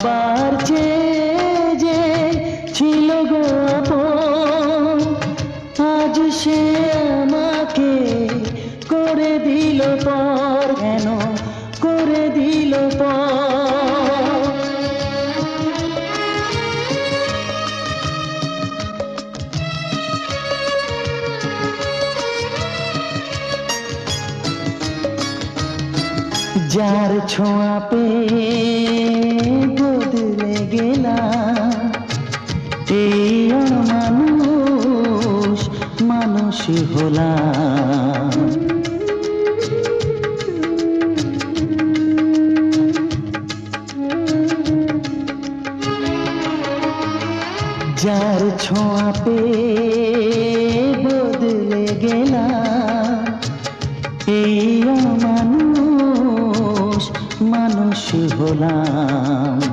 সবার চেয়ে যে ছিল গো আপন, আজ সে আমাকে করে দিল পর, কেন করে দিল পর। যার ছোঁয়া পেয়ে বদলে গেলাম, এই অমানুষ মানুষ হলাম। যার ছোঁয়া পেয়ে বদলে গেলাম, এই অমানুষ মানুষ হলাম।